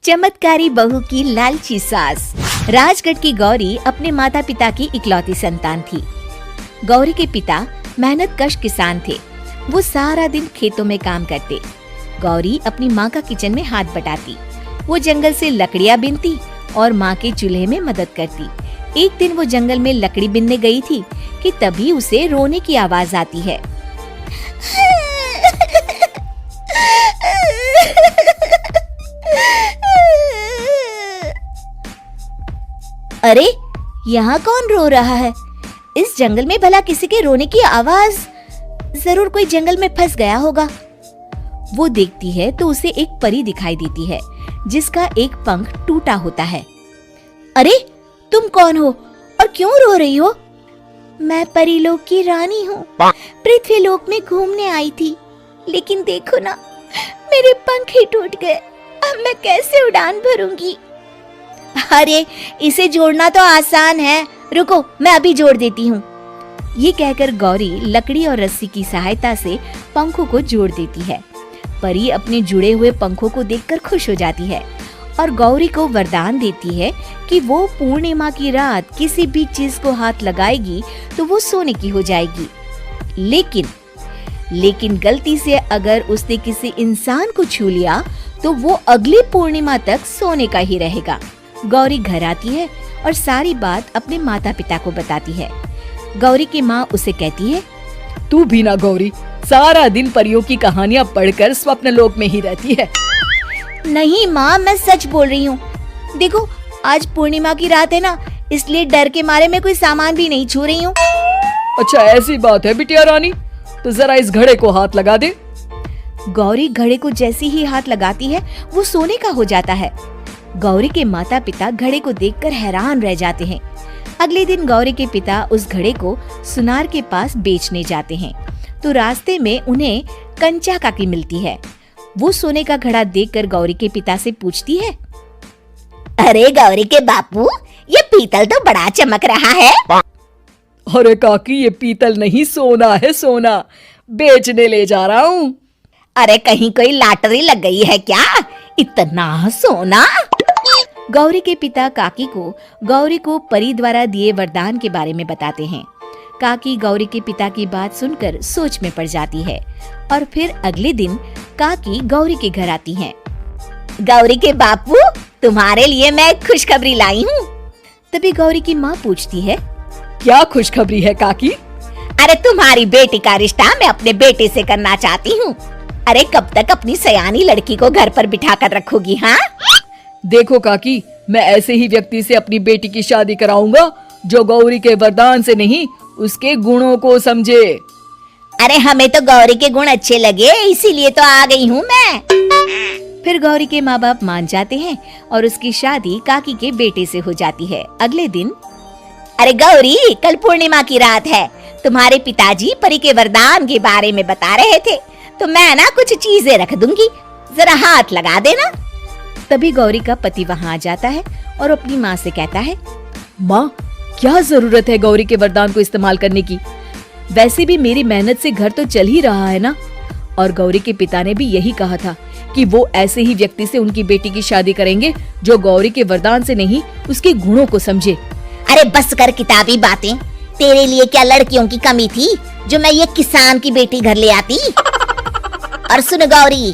चमत्कारी बहू की लालची सास। राजगढ़ की गौरी अपने माता पिता की इकलौती संतान थी। गौरी के पिता मेहनत कश किसान थे। वो सारा दिन खेतों में काम करते। गौरी अपनी माँ का किचन में हाथ बटाती। वो जंगल से लकड़ियाँ बीनती और माँ के चूल्हे में मदद करती। एक दिन वो जंगल में लकड़ी बीनने गई थी कि तभी उसे रोने की आवाज आती है। अरे, यहाँ कौन रो रहा है? इस जंगल में भला किसी के रोने की आवाज? जरूर कोई जंगल में फंस गया होगा। वो देखती है तो उसे एक परी दिखाई देती है जिसका एक पंख टूटा होता है। अरे, तुम कौन हो और क्यों रो रही हो? मैं परीलोक की रानी हूँ। पृथ्वीलोक में घूमने आई थी, लेकिन देखो ना, मेरे पंख ही टूट गए। अब मैं कैसे उड़ान भरूंगी? अरे, इसे जोड़ना तो आसान है। रुको, मैं अभी जोड़ देती हूँ। ये कहकर गौरी लकड़ी और रस्सी की सहायता से पंखों को जोड़ देती है। परी अपने जुड़े हुए पंखों को देखकर खुश हो जाती है और गौरी को वरदान देती है कि वो पूर्णिमा की रात किसी भी चीज को हाथ लगाएगी तो वो सोने की हो जाएगी। लेकिन गलती से अगर उसने किसी इंसान को छू लिया तो वो अगली पूर्णिमा तक सोने का ही रहेगा। गौरी घर आती है और सारी बात अपने माता पिता को बताती है। गौरी की माँ उसे कहती है, तू भी ना गौरी, सारा दिन परियों की कहानियाँ पढ़कर स्वप्न लोक में ही रहती है। नहीं माँ, मैं सच बोल रही हूँ। देखो, आज पूर्णिमा की रात है ना, इसलिए डर के मारे मैं कोई सामान भी नहीं छू रही हूँ। अच्छा, ऐसी बात है बिटिया रानी, तो जरा इस घड़े को हाथ लगा दे। गौरी घड़े को जैसे ही हाथ लगाती है वो सोने का हो जाता है। गौरी के माता पिता घड़े को देखकर हैरान रह जाते हैं। अगले दिन गौरी के पिता उस घड़े को सुनार के पास बेचने जाते हैं तो रास्ते में उन्हें कंचा काकी मिलती है। वो सोने का घड़ा देखकर गौरी के पिता से पूछती है, अरे गौरी के बापू, ये पीतल तो बड़ा चमक रहा है। अरे काकी, ये पीतल नहीं, सोना है, सोना बेचने ले जा रहा हूँ। अरे, कहीं कोई लॉटरी लग गई है क्या? इतना सोना? गौरी के पिता काकी को गौरी को परी द्वारा दिए वरदान के बारे में बताते हैं। काकी गौरी के पिता की बात सुनकर सोच में पड़ जाती है और फिर अगले दिन काकी गौरी के घर आती हैं। गौरी के बापू, तुम्हारे लिए मैं खुशखबरी लाई हूँ। तभी गौरी की माँ पूछती है, क्या खुशखबरी है काकी? अरे, तुम्हारी बेटी का रिश्ता मैं अपने बेटे से करना चाहती हूँ। अरे, कब तक अपनी सयानी लड़की को घर पर बिठा कर रखोगी? हाँ, देखो काकी, मैं ऐसे ही व्यक्ति से अपनी बेटी की शादी कराऊंगा जो गौरी के वरदान से नहीं, उसके गुणों को समझे। अरे, हमें तो गौरी के गुण अच्छे लगे, इसीलिए तो आ गई हूँ मैं। फिर गौरी के माँ बाप मान जाते हैं और उसकी शादी काकी के बेटे से हो जाती है। अगले दिन, अरे गौरी, कल पूर्णिमा की रात है। तुम्हारे पिताजी परी के वरदान के बारे में बता रहे थे, तो मैं ना कुछ चीजें रख दूंगी, जरा हाथ लगा देना। तभी गौरी का पति वहाँ आ जाता है और अपनी माँ से कहता है, माँ, क्या जरूरत है गौरी के वरदान को इस्तेमाल करने की? वैसे भी मेरी मेहनत से घर तो चल ही रहा है ना। और गौरी के पिता ने भी यही कहा था कि वो ऐसे ही व्यक्ति से उनकी बेटी की शादी करेंगे जो गौरी के वरदान से नहीं, उसके गुणों को समझे। अरे बस कर किताबी बातें। तेरे लिए क्या लड़कियों की कमी थी जो मैं ये किसान की बेटी घर ले आती? और सुन गौरी,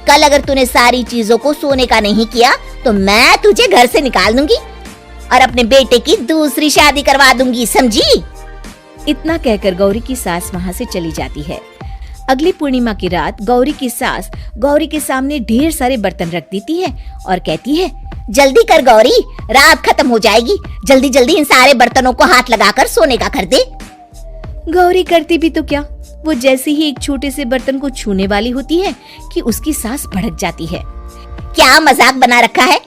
कल अगर तूने सारी चीजों को सोने का नहीं किया तो मैं तुझे घर से निकाल दूंगी और अपने बेटे की दूसरी शादी करवा दूंगी, समझी? इतना कहकर गौरी की सास वहाँ से चली जाती है। अगली पूर्णिमा की रात गौरी की सास गौरी के सामने ढेर सारे बर्तन रख देती है और कहती है, जल्दी कर गौरी, रात खत्म हो जाएगी। जल्दी जल्दी इन सारे बर्तनों को हाथ लगाकर सोने का कर दे। गौरी करती भी तो क्या, वो जैसे ही एक छोटे से बर्तन को छूने वाली होती है कि उसकी सास भड़क जाती है। क्या मजाक बना रखा है?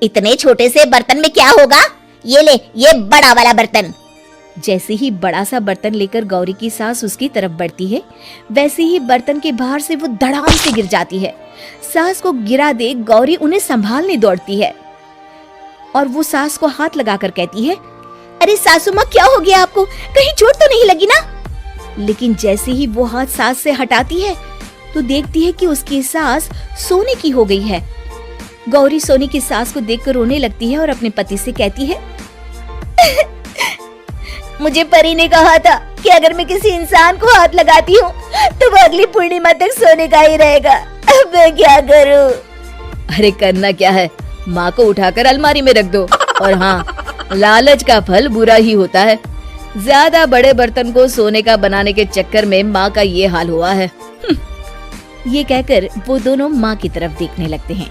इतने छोटे से बर्तन में क्या होगा? ये ले, ये बड़ा वाला बर्तन। जैसे ही बड़ा सा बर्तन लेकर गौरी की सास उसकी तरफ बढ़ती है, वैसे ही बर्तन के बाहर से वो धड़ाम से गिर जाती है। सास को गिरा देख गौरी उन्हें संभालने दौड़ती है और वो सास को हाथ लगाकर कहती है, अरे सासू माँ, क्या हो गया आपको? कहीं चोट तो नहीं लगी ना? लेकिन जैसे ही वो हाथ सास से हटाती है तो देखती है कि उसकी सास सोने की हो गई है। गौरी सोनी की सास को देखकर रोने लगती है और अपने पति से कहती है, मुझे परी ने कहा था कि अगर मैं किसी इंसान को हाथ लगाती हूँ तो वो अगली पूर्णिमा तक सोने का ही रहेगा। अब मैं क्या करूँ? अरे करना क्या है, माँ को उठाकर अलमारी में रख दो। और हाँ, लालच का फल बुरा ही होता है। ज्यादा बड़े बर्तन को सोने का बनाने के चक्कर में माँ का ये हाल हुआ है। ये कहकर वो दोनों माँ की तरफ देखने लगते हैं।